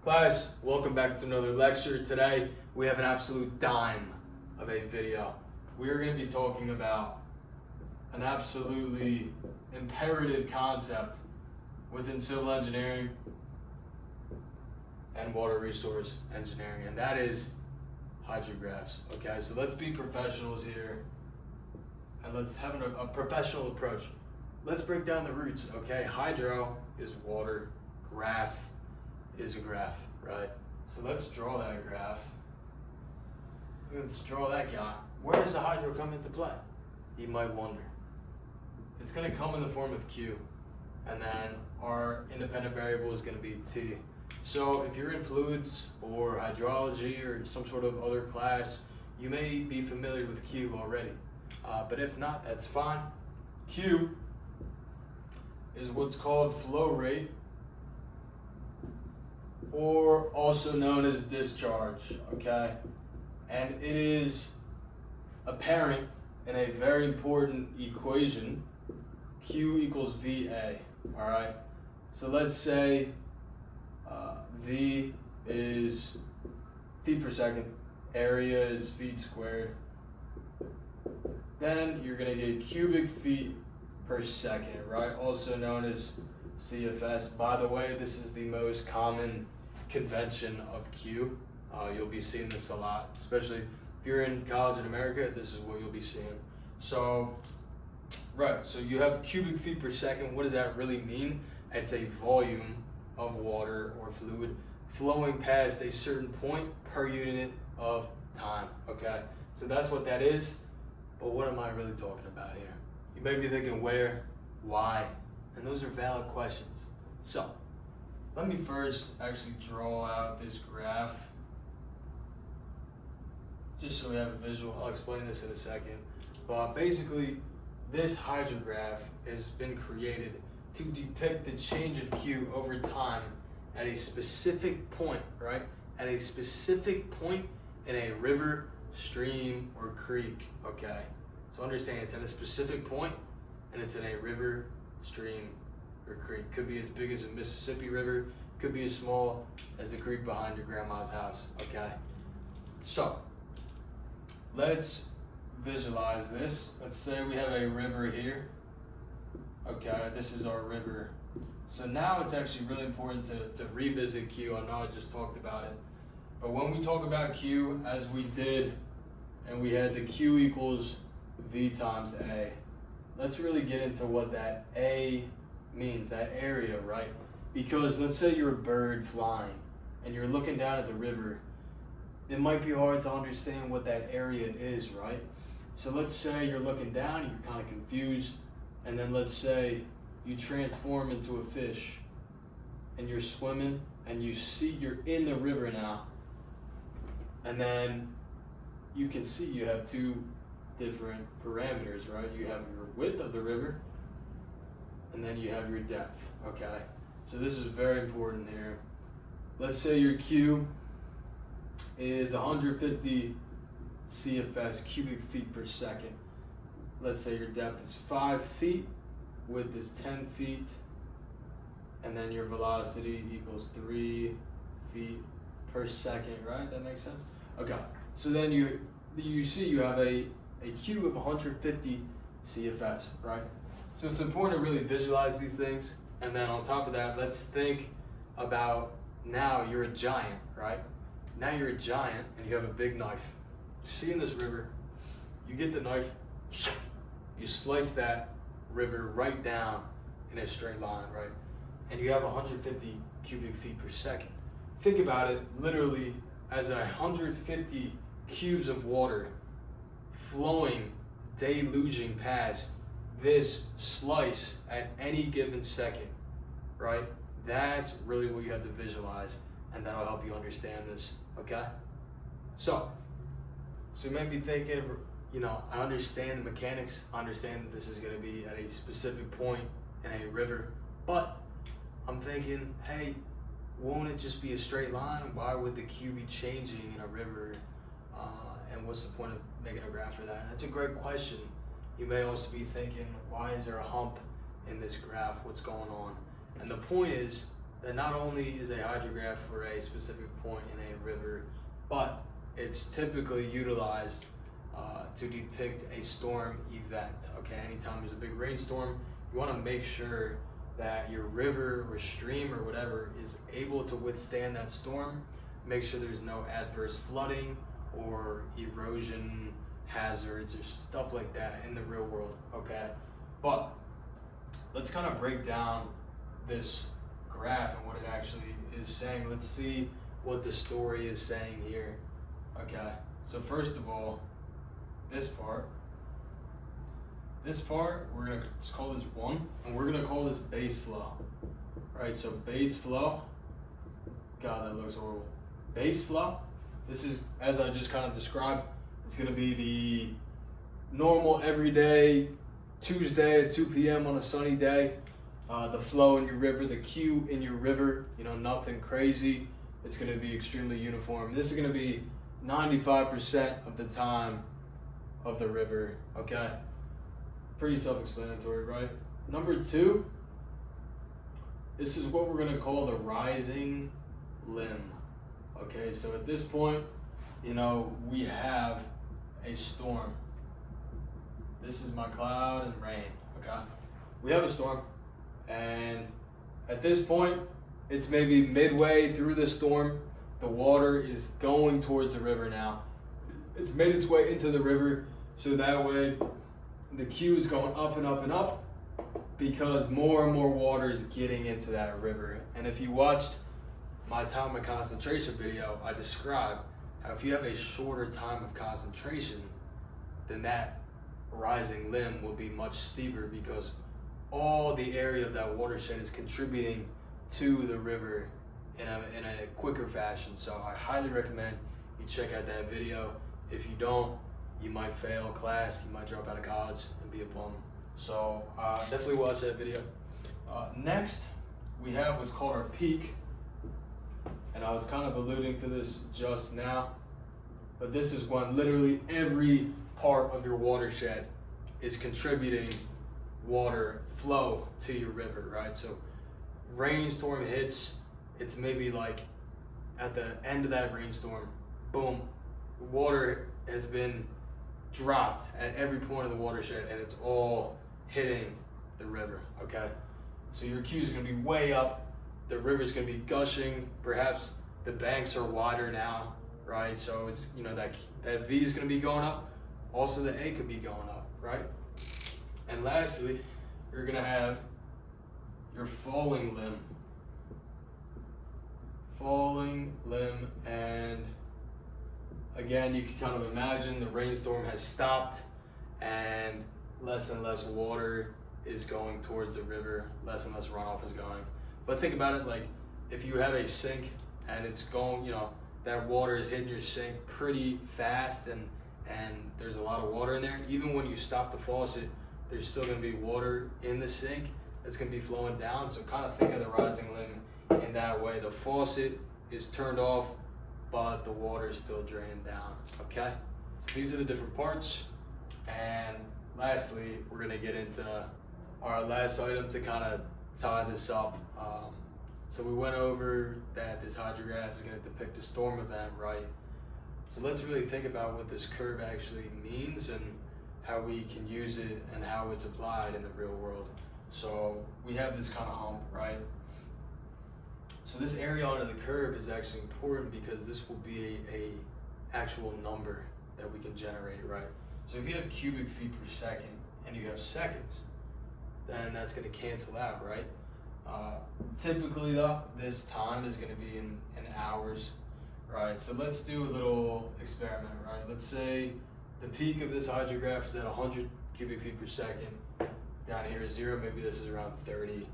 Class, welcome back to another lecture. Today we have an absolute dime of a video. We are going to be talking about an absolutely imperative concept within civil engineering and water resource engineering, and that is hydrographs. Okay, so let's be professionals here and let's have a professional approach. Let's break down the roots. Okay, hydro is water, graph is a graph, right? So let's draw that graph. Let's draw that guy. Where does the hydro come into play? You might wonder. It's going to come in the form of Q, and then our independent variable is going to be T. So if you're in fluids or hydrology or some sort of other class, you may be familiar with Q already. But if not, that's fine. Q is what's called flow rate, or also known as discharge, okay? And it is apparent in a very important equation, Q equals VA, all right? So let's say V is feet per second, area is feet squared. Then you're gonna get cubic feet per second, right? Also known as CFS. By the way, this is the most common convention of Q. You'll be seeing this a lot, especially if you're in college in America, this is what you'll be seeing. So, right, so you have cubic feet per second. What does that really mean? It's a volume of water or fluid flowing past a certain point per unit of time, okay? So that's what that is, but what am I really talking about here? You may be thinking where, why, and those are valid questions. So, let me first actually draw out this graph, just so we have a visual. I'll explain this in a second. But basically, this hydrograph has been created to depict the change of Q over time at a specific point, right? At a specific point in a river, stream, or creek, okay? So understand, it's at a specific point, and it's in a river, stream, or creek. Could be as big as the Mississippi River, could be as small as the creek behind your grandma's house, okay? So, let's visualize this. Let's say we have a river here. Okay, this is our river. So now it's actually really important to revisit Q. I know I just talked about it. But when we talk about Q, as we did, and we had the Q equals V times A, let's really get into what that A means, that area, right? Because let's say you're a bird flying and you're looking down at the river, it might be hard to understand what that area is, right? So let's say you're looking down, you're kind of confused, and then let's say you transform into a fish and you're swimming and you see you're in the river now, and then you can see you have two different parameters, right? You have your width of the river, and then you have your depth, okay? So this is very important here. Let's say your Q is 150 CFS, cubic feet per second. Let's say your depth is 5 feet, width is 10 feet, and then your velocity equals 3 feet per second, right? That makes sense? Okay, so then you see you have a Q of 150 CFS, right? So it's important to really visualize these things. And then on top of that, let's think about now you're a giant, right? Now you're a giant and you have a big knife. You see in this river, you get the knife, you slice that river right down in a straight line, right? And you have 150 cubic feet per second. Think about it literally as 150 cubes of water flowing, deluging past this slice at any given second, right? That's really what you have to visualize, and that'll help you understand this, okay? So you may be thinking, I understand the mechanics, I understand that this is gonna be at a specific point in a river, but I'm thinking, hey, won't it just be a straight line? Why would the Q be changing in a river? And what's the point of making a graph for that? That's a great question. You may also be thinking, why is there a hump in this graph? What's going on? And the point is that not only is a hydrograph for a specific point in a river, but it's typically utilized to depict a storm event. Okay, anytime there's a big rainstorm, you want to make sure that your river or stream or whatever is able to withstand that storm. Make sure there's no adverse flooding or erosion hazards or stuff like that in the real world. Okay, but let's kind of break down this graph and what it actually is saying. Let's see what the story is saying here. Okay, so first of all, this part, we're gonna just call this 1, and we're gonna call this base flow. Right, so base flow, God, that looks horrible. Base flow, this is, as I just kind of described, it's gonna be the normal everyday Tuesday at 2 p.m. on a sunny day. The flow in your river, the Q in your river, nothing crazy. It's gonna be extremely uniform. This is gonna be 95% of the time of the river, okay? Pretty self-explanatory, right? Number 2, this is what we're gonna call the rising limb, okay? So at this point, we have a storm. This is my cloud and rain, okay? We have a storm, and at this point, it's maybe midway through the storm. The water is going towards the river now. It's made its way into the river, so that way the Q is going up and up and up because more and more water is getting into that river. And if you watched my time of concentration video, I described how if you have a shorter time of concentration, then that rising limb will be much steeper because all the area of that watershed is contributing to the river in a quicker fashion. So I highly recommend you check out that video. If you don't, you might fail class, you might drop out of college and be a bum. So definitely watch that video. Next, we have what's called our peak. And I was kind of alluding to this just now, but this is when literally every part of your watershed is contributing water flow to your river, right? So rainstorm hits, it's maybe like at the end of that rainstorm, boom, water has been dropped at every point of the watershed and it's all hitting the river, okay? So your Q is gonna be way up, the river's gonna be gushing, perhaps the banks are wider now, right? So it's, that V is gonna be going up, also the A could be going up, right? And lastly, you're gonna have your falling limb. And again, you can kind of imagine the rainstorm has stopped and less water is going towards the river, less and less runoff is going. But think about it like if you have a sink and it's going, that water is hitting your sink pretty fast and there's a lot of water in there, even when you stop the faucet, there's still gonna be water in the sink that's gonna be flowing down. So kind of think of the rising limb in that way. The faucet is turned off, but the water is still draining down, okay? So these are the different parts. And lastly, we're gonna get into our last item to kind of tie this up. So we went over that this hydrograph is gonna depict a storm event, right? So let's really think about what this curve actually means and how we can use it and how it's applied in the real world. So we have this kind of hump, right? So this area under the curve is actually important because this will be a actual number that we can generate, right? So if you have cubic feet per second and you have seconds, then that's gonna cancel out, right? Typically though, this time is gonna be in hours, right? So let's do a little experiment, right? Let's say the peak of this hydrograph is at 100 cubic feet per second. Down here is 0, maybe this is around 30.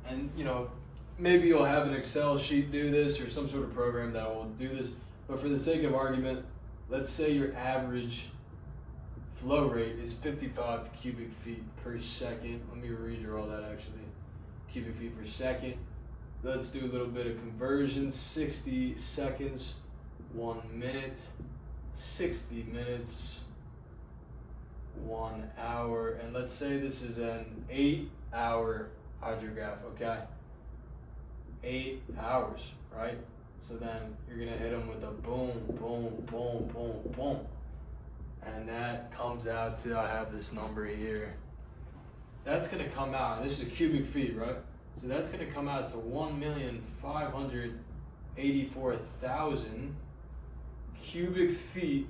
And maybe you'll have an Excel sheet do this or some sort of program that will do this. But for the sake of argument, let's say your average flow rate is 55 cubic feet per second. Let me redraw that actually. Cubic feet per second. Let's do a little bit of conversion. 60 seconds, 1 minute, 60 minutes, 1 hour. And let's say this is an 8-hour hydrograph, okay? 8 hours, right? So then you're gonna hit them with a boom, boom, boom, boom, boom. And that comes out to, I have this number here. That's gonna come out, this is cubic feet, right? So that's gonna come out to 1,584,000 cubic feet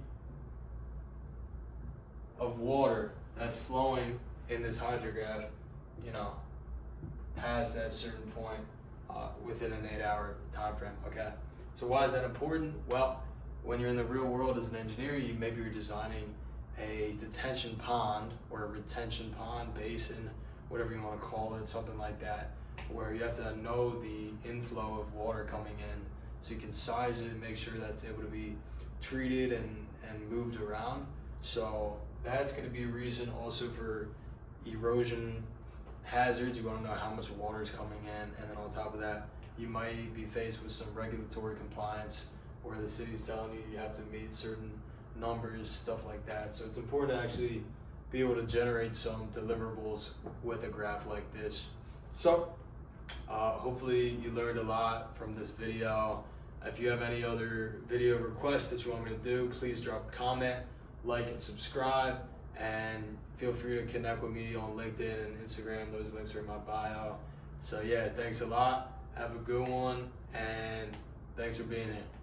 of water that's flowing in this hydrograph, you know, past that certain point within an 8-hour time frame. Okay, so why is that important? Well, when you're in the real world as an engineer, maybe you're designing a detention pond or a retention pond, basin, whatever you want to call it, something like that, where you have to know the inflow of water coming in so you can size it and make sure that's able to be treated and moved around. So that's going to be a reason also for erosion hazards. You want to know how much water is coming in, and then on top of that, you might be faced with some regulatory compliance where the city's telling you you have to meet certain numbers, stuff like that. So it's important to actually be able to generate some deliverables with a graph like this. So hopefully you learned a lot from this video. If you have any other video requests that you want me to do, please drop a comment, like and subscribe, and feel free to connect with me on LinkedIn and Instagram. Those links are in my bio. So yeah, thanks a lot. Have a good one, and thanks for being here.